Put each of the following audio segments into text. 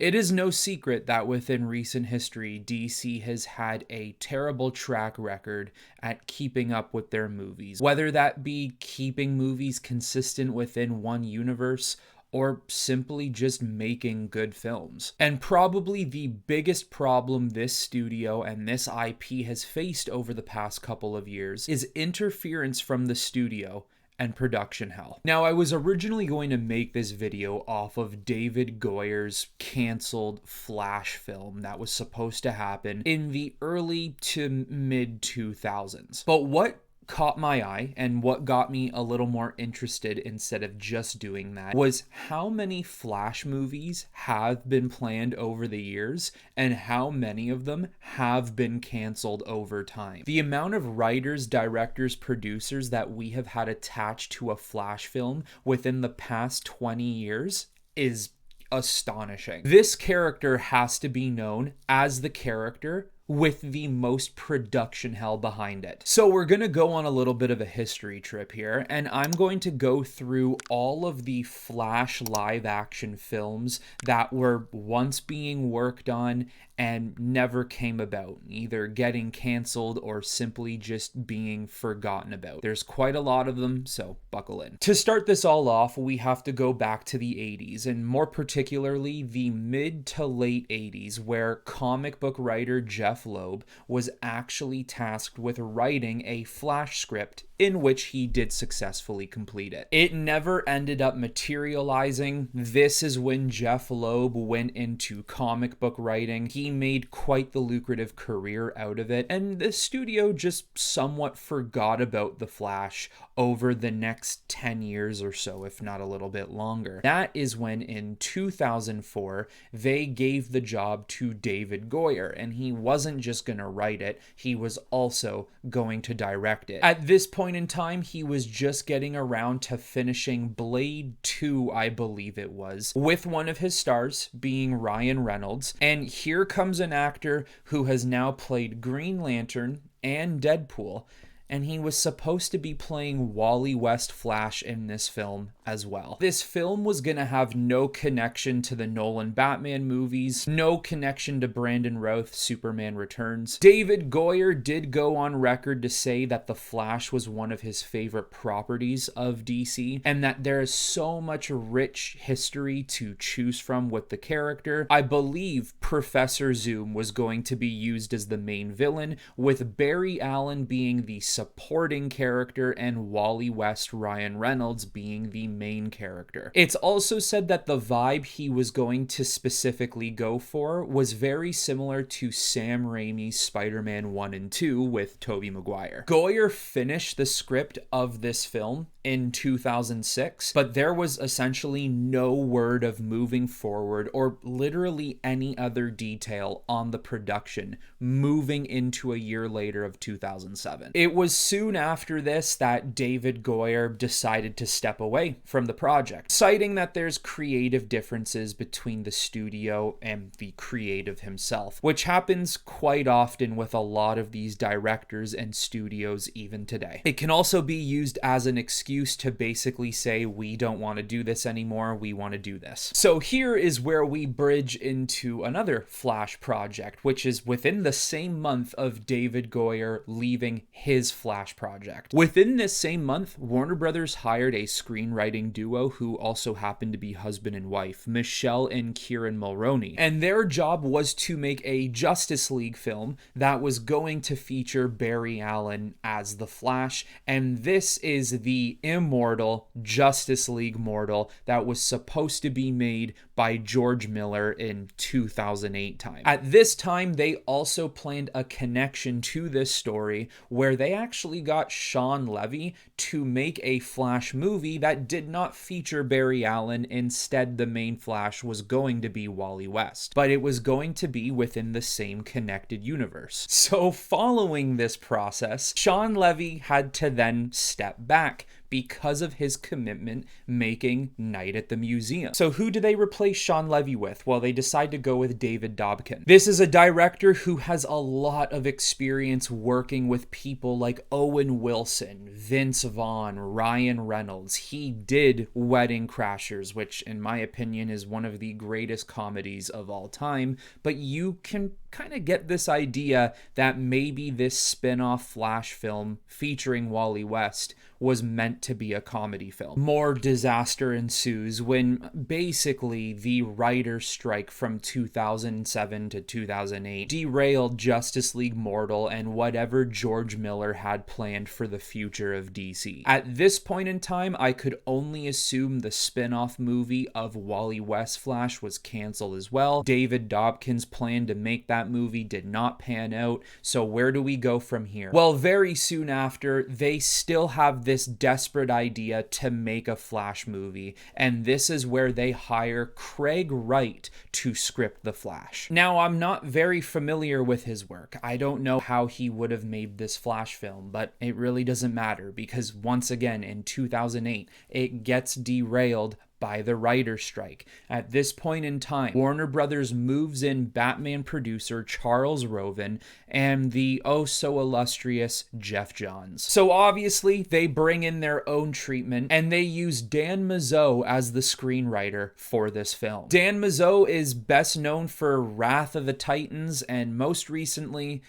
It is no secret that within recent history, DC has had a terrible track record at keeping up with their movies, whether that be keeping movies consistent within one universe or simply just making good films. And probably the biggest problem this studio and this IP has faced over the past couple of years is interference from the studio and production hell. Now, I was originally going to make this video off of David Goyer's canceled Flash film that was supposed to happen in the early to mid 2000s. But what caught my eye and what got me a little more interested instead of just doing that was how many Flash movies have been planned over the years and how many of them have been canceled over time. The amount of writers, directors, producers that we have had attached to a Flash film within the past 20 years is astonishing. This character has to be known as the character with the most production hell behind it. So we're going to go on a little bit of a history trip here, and I'm going to go through all of the Flash live action films that were once being worked on and never came about, either getting canceled or simply just being forgotten about. There's quite a lot of them, so buckle in. To start this all off, we have to go back to the 80s, and more particularly the mid to late 80s, where comic book writer Jeff Loeb was actually tasked with writing a Flash script in which he did successfully complete it. It never ended up materializing. This is when Jeff Loeb went into comic book writing. He made quite the lucrative career out of it, and the studio just somewhat forgot about the Flash over the next 10 years or so, if not a little bit longer. That is when in 2004, they gave the job to David Goyer, and he wasn't just going to write it, he was also going to direct it. At this point in time, he was just getting around to finishing Blade 2, I believe it was, with one of his stars being Ryan Reynolds. And here comes an actor who has now played Green Lantern and Deadpool, and he was supposed to be playing Wally West Flash in this film as well. This film was gonna have no connection to the Nolan Batman movies, no connection to Brandon Routh's Superman Returns. David Goyer did go on record to say that the Flash was one of his favorite properties of DC, and that there is so much rich history to choose from with the character. I believe Professor Zoom was going to be used as the main villain, with Barry Allen being the supporting character and Wally West Ryan Reynolds being the main character. It's also said that the vibe he was going to specifically go for was very similar to Sam Raimi's Spider-Man 1 and 2 with Tobey Maguire. Goyer finished the script of this film in 2006, but there was essentially no word of moving forward or literally any other detail on the production moving into a year later of 2007. It was soon after this that David Goyer decided to step away from the project, citing that there's creative differences between the studio and the creative himself, which happens quite often with a lot of these directors and studios even today. It can also be used as an excuse to basically say, we don't want to do this anymore, we want to do this. So here is where we bridge into another Flash project, which is within the same month of David Goyer leaving his Flash project. Within this same month, Warner Brothers hired a screenwriting duo who also happened to be husband and wife, Michelle and Kieran Mulroney, and their job was to make a Justice League film that was going to feature Barry Allen as the Flash, and this is the immortal Justice League mortal that was supposed to be made by George Miller in 2008 time. At this time, they also planned a connection to this story where they actually got Sean Levy to make a Flash movie that did not feature Barry Allen. Instead, the main Flash was going to be Wally West, but it was going to be within the same connected universe. So following this process, Sean Levy had to then step back because of his commitment making Night at the Museum. So who do they replace Sean Levy with? Well, they decide to go with David Dobkin. This is a director who has a lot of experience working with people like Owen Wilson, Vince Vaughn, Ryan Reynolds. He did Wedding Crashers, which in my opinion is one of the greatest comedies of all time, but you can kind of get this idea that maybe this spin-off Flash film featuring Wally West was meant to be a comedy film. More disaster ensues when basically the writer's strike from 2007 to 2008 derailed Justice League Mortal and whatever George Miller had planned for the future of DC. At this point in time, I could only assume the spin-off movie of Wally West Flash was canceled as well. David Dobkin's plan to make that movie did not pan out, so where do we go from here? Well, very soon after, they still have this desperate idea to make a Flash movie, and this is where they hire Craig Wright to script The Flash. Now, I'm not very familiar with his work. I don't know how he would have made this Flash film, but it really doesn't matter because once again, in 2008, it gets derailed by the writer's strike. At this point in time, Warner Brothers moves in Batman producer Charles Roven and the oh-so-illustrious Geoff Johns. So obviously, they bring in their own treatment, and they use Dan Mazeau as the screenwriter for this film. Dan Mazeau is best known for Wrath of the Titans, and most recently,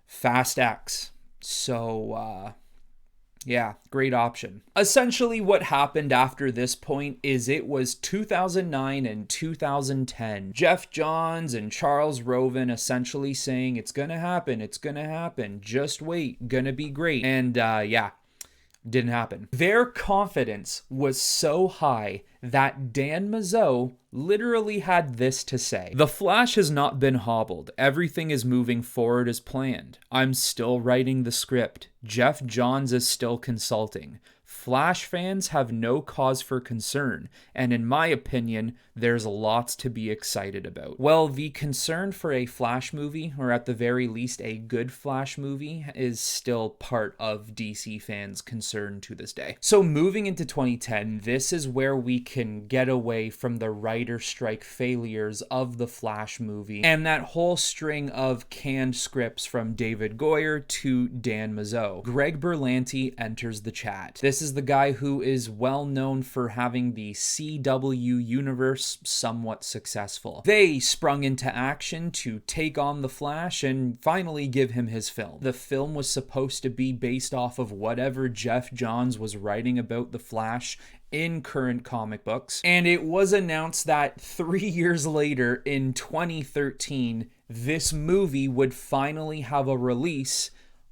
Fast X. So, yeah, great option. Essentially, what happened after this point is it was 2009 and 2010. Geoff Johns and Charles Roven essentially saying, it's gonna happen, just wait, gonna be great. And yeah, didn't happen. Their confidence was so high that Dan Mazeau literally had this to say: "The Flash has not been hobbled. Everything is moving forward as planned. I'm still writing the script. Geoff Johns is still consulting. Flash fans have no cause for concern, and in my opinion, there's lots to be excited about." Well, the concern for a Flash movie, or at the very least a good Flash movie, is still part of DC fans' concern to this day. So moving into 2010, this is where we can get away from the writer strike failures of the Flash movie and that whole string of canned scripts from David Goyer to Dan Mazeau. Greg Berlanti enters the chat. This is the guy who is well known for having the CW universe somewhat successful. They sprung into action to take on the Flash and finally give him his film. The film was supposed to be based off of whatever Geoff Johns was writing about the Flash in current comic books, and it was announced that 3 years later, in 2013, this movie would finally have a release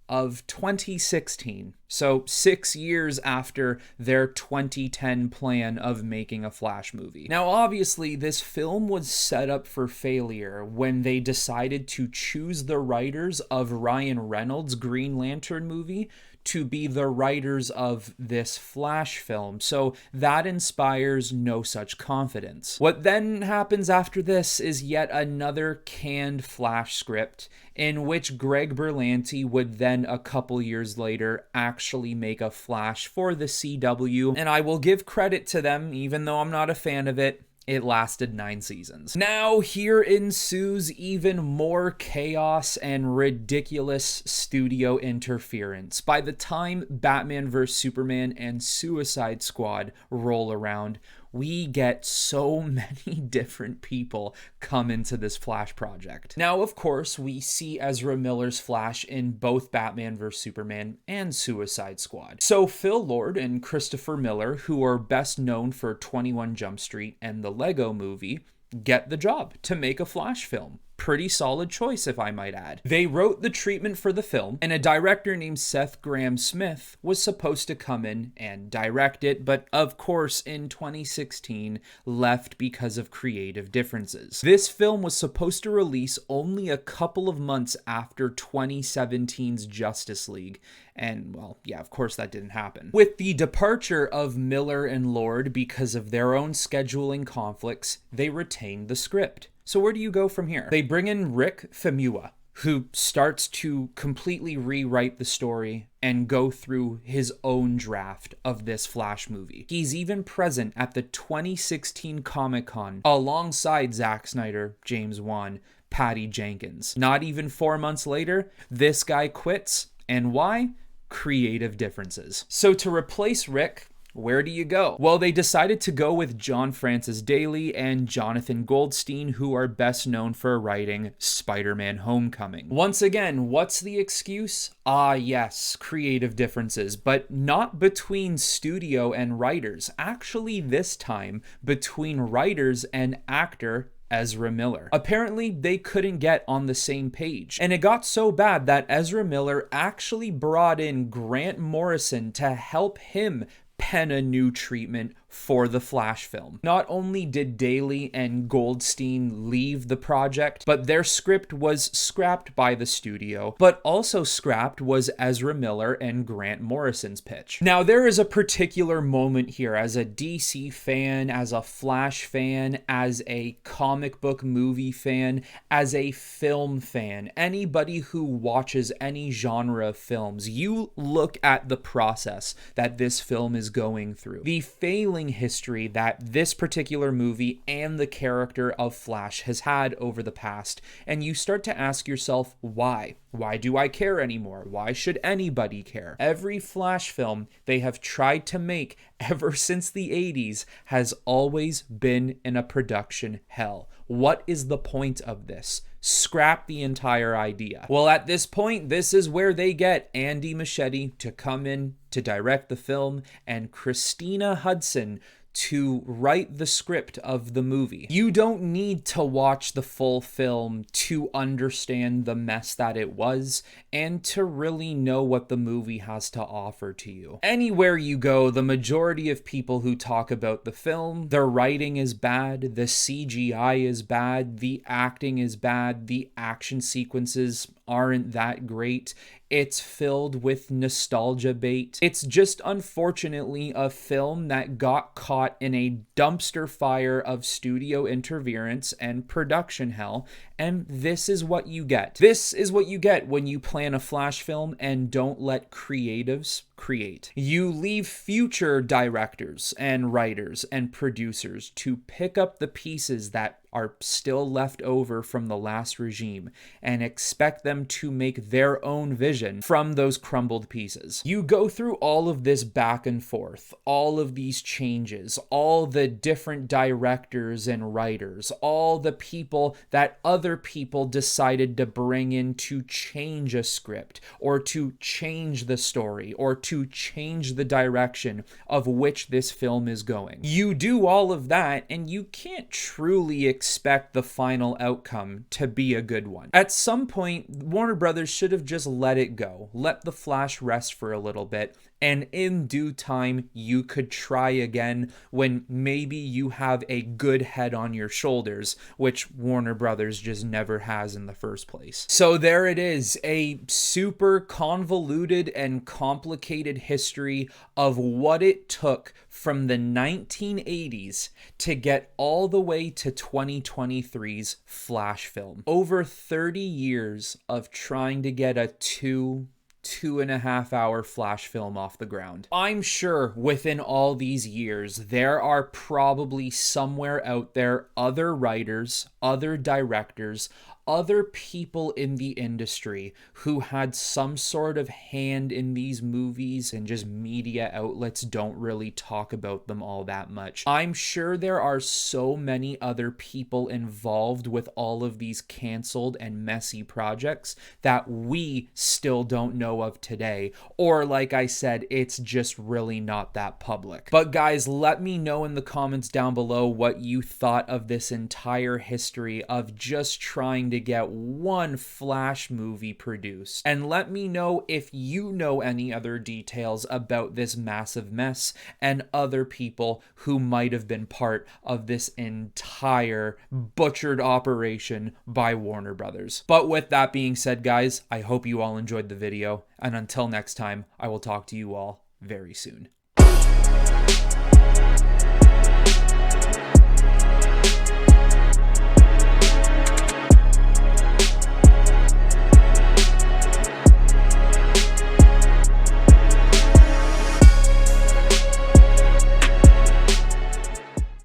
of 2016. So 6 years after their 2010 plan of making a Flash movie. Now, obviously, this film was set up for failure when they decided to choose the writers of Ryan Reynolds' Green Lantern movie to be the writers of this Flash film, so that inspires no such confidence. What then happens after this is yet another canned Flash script in which Greg Berlanti would then a couple years later actually make a Flash for the CW, and I will give credit to them even though I'm not a fan of it. It lasted 9 seasons. Now, here ensues even more chaos and ridiculous studio interference. By the time Batman vs. Superman and Suicide Squad roll around, we get so many different people come into this Flash project. Now, of course, we see Ezra Miller's Flash in both Batman vs. Superman and Suicide Squad. So Phil Lord and Christopher Miller, who are best known for 21 Jump Street and the Lego Movie, get the job to make a Flash film. Pretty solid choice, if I might add. They wrote the treatment for the film, and a director named Seth Grahame-Smith was supposed to come in and direct it, but of course in 2016 left because of creative differences. This film was supposed to release only a couple of months after 2017's Justice League, and well, yeah, of course that didn't happen. With the departure of Miller and Lord because of their own scheduling conflicts, they retained the script. So where do you go from here? They bring in Rick Famuyiwa, who starts to completely rewrite the story and go through his own draft of this Flash movie. He's even present at the 2016 Comic-Con alongside Zack Snyder, James Wan, Patty Jenkins. Not even 4 months later, this guy quits. And why? Creative differences. So to replace Rick, where do you go? Well, they decided to go with John Francis Daley and Jonathan Goldstein, who are best known for writing Spider-Man Homecoming. Once again, what's the excuse? Ah, yes, creative differences, but not between studio and writers. Actually, this time, between writers and actor Ezra Miller. Apparently, they couldn't get on the same page. And it got so bad that Ezra Miller actually brought in Grant Morrison to help him pen a new treatment for the Flash film. Not only did Daley and Goldstein leave the project, but their script was scrapped by the studio, but also scrapped was Ezra Miller and Grant Morrison's pitch. Now, there is a particular moment here as a DC fan, as a Flash fan, as a comic book movie fan, as a film fan, anybody who watches any genre of films, you look at the process that this film is going through. The failing history that this particular movie and the character of Flash has had over the past, and you start to ask yourself, why? Why do I care anymore? Why should anybody care? Every Flash film they have tried to make ever since the 80s has always been in a production hell. What is the point of this? Scrap the entire idea. Well, at this point, this is where they get Andy Muschietti to come in to direct the film and Christina Hudson to write the script of the movie. You don't need to watch the full film to understand the mess that it was and to really know what the movie has to offer to you. Anywhere you go, the majority of people who talk about the film, the writing is bad, the CGI is bad, the acting is bad, the action sequences aren't that great. It's filled with nostalgia bait. It's just unfortunately a film that got caught in a dumpster fire of studio interference and production hell, and this is what you get. This is what you get when you plan a Flash film and don't let creatives create. You leave future directors and writers and producers to pick up the pieces that are still left over from the last regime and expect them to make their own vision from those crumbled pieces. You go through all of this back and forth, all of these changes, all the different directors and writers, all the people that other people decided to bring in to change a script or to change the story or to change the direction of which this film is going. You do all of that and you can't truly expect the final outcome to be a good one. At some point, Warner Brothers should have just let it go. Let the Flash rest for a little bit, and in due time, you could try again when maybe you have a good head on your shoulders, which Warner Brothers just never has in the first place. So there it is, a super convoluted and complicated history of what it took from the 1980s to get all the way to 2023's Flash film. Over 30 years of trying to get a 2.5 hour Flash film off the ground. I'm sure within all these years, there are probably somewhere out there other writers, other directors, other people in the industry who had some sort of hand in these movies, and just media outlets don't really talk about them all that much. I'm sure there are so many other people involved with all of these canceled and messy projects that we still don't know of today, or like I said, it's just really not that public. But guys, let me know in the comments down below what you thought of this entire history of just trying to get one Flash movie produced. And let me know if you know any other details about this massive mess and other people who might have been part of this entire butchered operation by Warner Brothers. But with that being said, guys, I hope you all enjoyed the video, and until next time, I will talk to you all very soon.